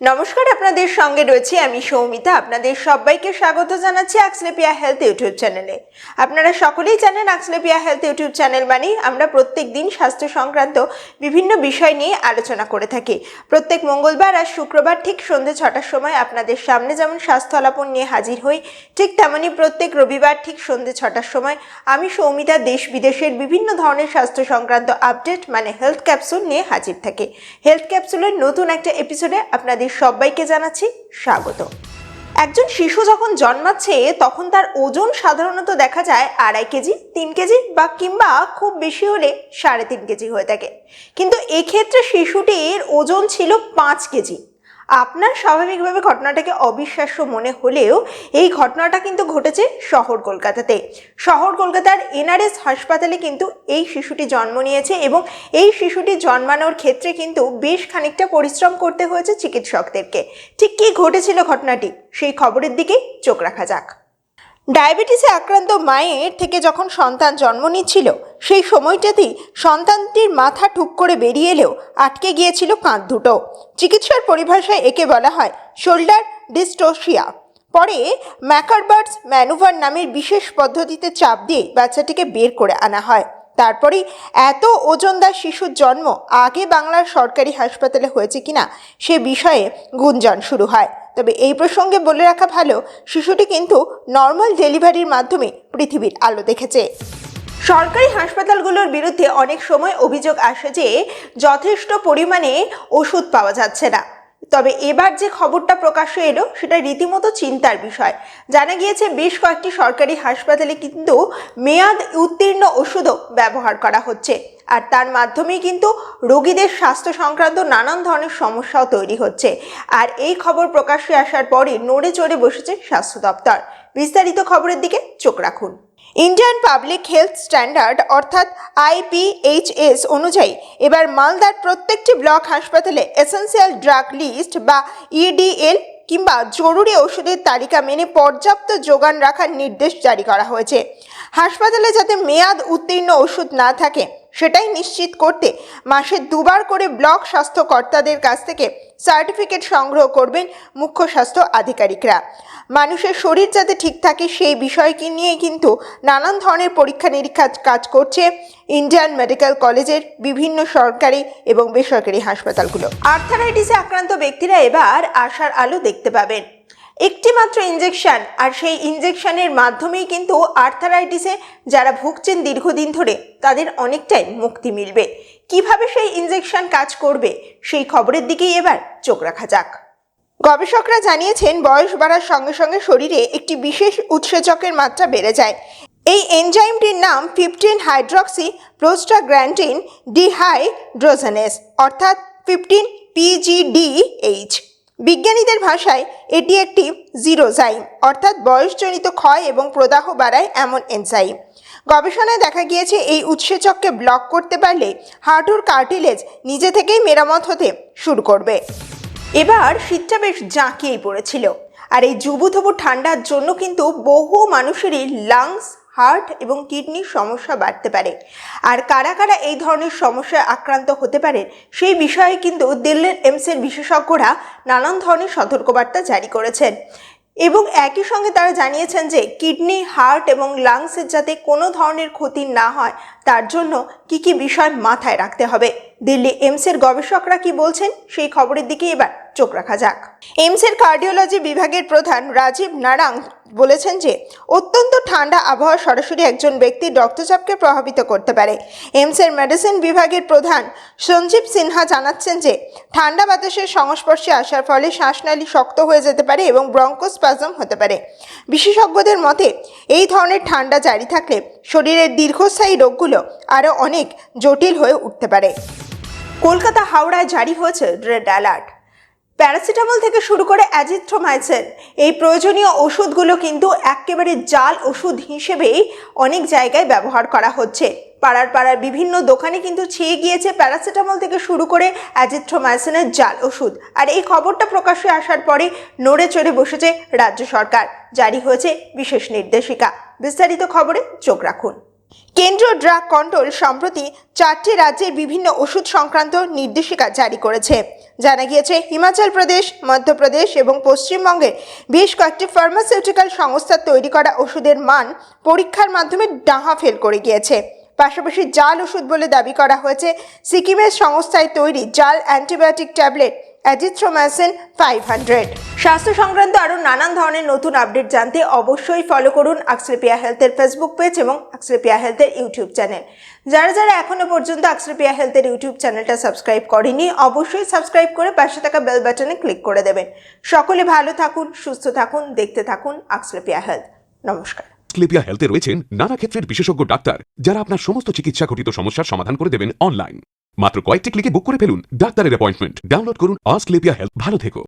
নমস্কার, আপনাদের সঙ্গে রয়েছে আমি সৌমিতা। আপনাদের সবাইকে স্বাগত জানাচ্ছি অ্যাক্সলেপিয়া হেলথ ইউটিউব চ্যানেলে। আপনারা সকলেই জানেন অ্যাক্সলেপিয়া হেলথ ইউটিউব চ্যানেল মানে আমরা প্রত্যেক দিন স্বাস্থ্য সংক্রান্ত বিভিন্ন বিষয় নিয়ে আলোচনা করে থাকি। প্রত্যেক মঙ্গলবার আর শুক্রবার ঠিক সন্ধ্যে 6টার সময় আপনাদের সামনে যেমন স্বাস্থ্য আলাপন নিয়ে হাজির হই, ঠিক তেমনই প্রত্যেক রবিবার ঠিক সন্ধ্যে 6টার সময় আমি সৌমিতা দেশ বিদেশের বিভিন্ন ধরনের স্বাস্থ্য সংক্রান্ত আপডেট মানে হেলথ ক্যাপসুল নিয়ে হাজির থাকি। হেলথ ক্যাপসুলের নতুন একটা এপিসোডে আপনাদের সবাইকে জানাচ্ছি স্বাগত। একজন শিশু যখন জন্মাচ্ছে তখন তার ওজন সাধারণত দেখা যায় 2.5 কেজি, 3 কেজি বা কিংবা খুব বেশি হলে 3.5 কেজি হয়ে থাকে। কিন্তু এক্ষেত্রে শিশুটির ওজন ছিল 5 কেজি। আপনার স্বাভাবিকভাবে ঘটনাটাকে অবিশ্বাস্য মনে হলেও এই ঘটনাটা কিন্তু ঘটেছে শহর কলকাতাতে। শহর কলকাতার এনআরএস হাসপাতালে কিন্তু এই শিশুটি জন্ম নিয়েছে এবং এই শিশুটি জন্মানোর ক্ষেত্রে কিন্তু বেশ খানিকটা পরিশ্রম করতে হয়েছে চিকিৎসকদেরকে। ঠিক কী ঘটেছিল ঘটনাটি, সেই খবরের দিকে চোখ রাখা যাক। ডায়াবেটিসে আক্রান্ত মায়ের থেকে যখন সন্তান জন্ম নিচ্ছিল সেই সময়টাতেই সন্তানটির মাথা ঠুক করে বেরিয়ে এলেও আটকে গিয়েছিল কাঁধ দুটো। চিকিৎসার পরিভাষায় একে বলা হয় শোল্ডার ডিস্টোসিয়া। পরে ম্যাকারবার্টস ম্যানুভার নামের বিশেষ পদ্ধতিতে চাপ দিয়ে বাচ্চাটিকে বের করে আনা হয়। তারপরেই এত ওজনদার শিশুর জন্ম আগে বাংলার সরকারি হাসপাতালে হয়েছে কিনা সে বিষয়ে গুঞ্জন শুরু হয়। তবে এই প্রসঙ্গে বলে রাখা ভালো, শিশুটি কিন্তু নর্মাল ডেলিভারির মাধ্যমে পৃথিবীর আলো দেখেছে। সরকারি হাসপাতালগুলোর বিরুদ্ধে অনেক সময় অভিযোগ আসে যে যথেষ্ট পরিমাণে ওষুধ পাওয়া যাচ্ছে না। তবে এবার যে খবরটা প্রকাশ্যে এলো সেটা রীতিমতো চিন্তার বিষয়। জানা গিয়েছে বেশ কয়েকটি সরকারি হাসপাতালে কিন্তু মেয়াদ উত্তীর্ণ ওষুধও ব্যবহার করা হচ্ছে, আর তার মাধ্যমেই কিন্তু রোগীদের স্বাস্থ্য সংক্রান্ত নানান ধরনের সমস্যাও তৈরি হচ্ছে। আর এই খবর প্রকাশ্যে আসার পরে নড়ে চড়ে বসেছে স্বাস্থ্য দপ্তর। বিস্তারিত খবরের দিকে চোখ রাখুন। ইন্ডিয়ান পাবলিক হেলথ স্ট্যান্ডার্ড অর্থাৎ IPHS অনুযায়ী এবার মালদার প্রত্যেকটি ব্লক হাসপাতালে এসেন্সিয়াল ড্রাগ লিস্ট বা EDL কিংবা জরুরি ওষুধের তালিকা মেনে পর্যাপ্ত যোগান রাখার নির্দেশ জারি করা হয়েছে। হাসপাতালে যাতে মেয়াদ উত্তীর্ণ ওষুধ না থাকে সেটাই নিশ্চিত করতে মাসে 2বার করে ব্লক স্বাস্থ্য কর্তাদের কাছ থেকে সার্টিফিকেট সংগ্রহ করবেন মুখ্য স্বাস্থ্য আধিকারিকরা। মানুষের শরীর যাতে ঠিক থাকে সেই বিষয়কে নিয়ে কিন্তু নানান ধরনের পরীক্ষা নিরীক্ষার কাজ করছে ইন্ডিয়ান মেডিকেল কলেজের বিভিন্ন সরকারি এবং বেসরকারি হাসপাতালগুলো। আর্থারাইটিসে আক্রান্ত ব্যক্তিরা এবার আশার আলো দেখতে পাবেন। একটি মাত্র ইনজেকশন, আর সেই ইনজেকশনের মাধ্যমেই কিন্তু আর্থারাইটিসে যারা ভুগছেন দীর্ঘদিন ধরে তাদের অনেকটাই মুক্তি মিলবে। কিভাবে সেই ইনজেকশন কাজ করবে সেই খবরের দিকেই এবার চোখ রাখা যাক। গবেষকরা জানিয়েছেন বয়স বাড়ার সঙ্গে সঙ্গে শরীরে একটি বিশেষ উৎসেচকের মাত্রা বেড়ে যায়। এই এনজাইমটির নাম 15-হাইড্রক্সি প্রোস্টাগ্ল্যান্ডিন ডিহাইড্রোজেনেস অর্থাৎ 15-PGDH। বিজ্ঞানীদের ভাষায় এটি একটি জিরোজাইম অর্থাৎ বয়সজনিত ক্ষয় এবং প্রদাহ বাড়ায় এমন এনজাইম। গবেষণায় দেখা গিয়েছে এই উৎসেচককে ব্লক করতে পারলে হাঁটুর কার্টিলেজ নিজে থেকেই মেরামত হতে শুরু করবে। এবার শীতটা বেশ জাঁকিয়েই পড়েছিল, আর এই জুবুথুবু ঠান্ডার জন্য কিন্তু বহু মানুষেরই লাংস, হার্ট এবং কিডনির সমস্যা বাড়তে পারে। আর কারা কারা এই ধরনের সমস্যায় আক্রান্ত হতে পারে সেই বিষয়ে কিন্তু দিল্লির এইমসের বিশেষজ্ঞরা নানান ধরনের সতর্কবার্তা জারি করেছেন এবং একই সঙ্গে তারা জানিয়েছেন যে কিডনি, হার্ট এবং লাংসের যাতে কোনো ধরনের ক্ষতি না হয় তার জন্য কি কি বিষয় মাথায় রাখতে হবে। দিল্লি এইমসের গবেষকরা কি বলছেন সেই খবরের দিকে এবার চোখ রাখা যাক। এইমসের কার্ডিওলজি বিভাগের প্রধান রাজীব নারাং বলেছেন যে অত্যন্ত ঠান্ডা আবহাওয়া সরাসরি একজন ব্যক্তির রক্তচাপকে প্রভাবিত করতে পারে। এইমসের মেডিসিন বিভাগের প্রধান সঞ্জীব সিনহা জানাচ্ছেন যে ঠান্ডা বাতাসের সংস্পর্শে আসার ফলে শ্বাসনালী শক্ত হয়ে যেতে পারে এবং ব্রঙ্কোস্পাজম হতে পারে। বিশেষজ্ঞদের মতে এই ধরনের ঠান্ডা জারি থাকলে শরীরের দীর্ঘস্থায়ী রোগগুলো আরও অনেক জটিল হয়ে উঠতে পারে। কলকাতা হাওড়ায় জারি হয়েছে রেড অ্যালার্ট। প্যারাসিটামল থেকে শুরু করে অ্যাজিথ্রোমাইসিন এই প্রয়োজনীয় ওষুধগুলো কিন্তু একেবারে জাল ওষুধ হিসেবেই অনেক জায়গায় ব্যবহার করা হচ্ছে। পাড়ার বিভিন্ন দোকানে কিন্তু ছেয়ে গিয়েছে প্যারাসিটামল থেকে শুরু করে অ্যাজিথ্রোমাইসিনের জাল ওষুধ। আর এই খবরটা প্রকাশ্যে আসার পরে নড়ে চড়ে বসেছে রাজ্য সরকার। জারি হয়েছে বিশেষ নির্দেশিকা। বিস্তারিত খবরে চোখ রাখুন। কেন্দ্রীয় ড্রাগ কন্ট্রোল সম্প্রতি 4টি রাজ্যের বিভিন্ন ওষুধ সংক্রান্ত নির্দেশিকা জারি করেছে। জানা গিয়েছে হিমাচল প্রদেশ, মধ্যপ্রদেশ এবং পশ্চিমবঙ্গে বেশ কয়েকটি ফার্মাসিউটিক্যাল সংস্থার তৈরি করা ওষুধের মান পরীক্ষার মাধ্যমে ডাহা ফেল করে গিয়েছে। পাশাপাশি জাল ওষুধ বলে দাবি করা হয়েছে সিকিমের সংস্থায় তৈরি জাল অ্যান্টিবায়োটিক ট্যাবলেট অ্যাজিথ্রোমাইসিন 500। স্বাস্থ্য সংক্রান্ত আরও নানান ধরনের নতুন আপডেট জানতে অবশ্যই ফলো করুন আক্সলেপিয়া হেলথের ফেসবুক পেজ এবং আক্সলেপিয়া হেলথের ইউটিউব চ্যানেল। যারা যারা এখনো পর্যন্ত আক্সলেপিয়া হেলথের ইউটিউব চ্যানেলটা সাবস্ক্রাইব করেনি, অবশ্যই সাবস্ক্রাইব করে পাশে থাকা বেল বাটনে ক্লিক করে দেবেন। সকলে ভালো থাকুন, সুস্থ থাকুন, দেখতে থাকুন আক্সলেপিয়া হেলথ। নমস্কার। আক্সলেপিয়া হেলথে রয়েছেন নানা ক্ষেত্রের বিশেষজ্ঞ ডাক্তার, যারা আপনার সমস্ত চিকিৎসা ঘটিত সমস্যার সমাধান করে দেবেন অনলাইন। মাত্র কয়েকটি ক্লিকে বুক করে ফেলুন ডাক্তারের অ্যাপয়েন্টমেন্ট। ডাউনলোড করুন আক্সলেপিয়া হেলথ। ভালো থেকো।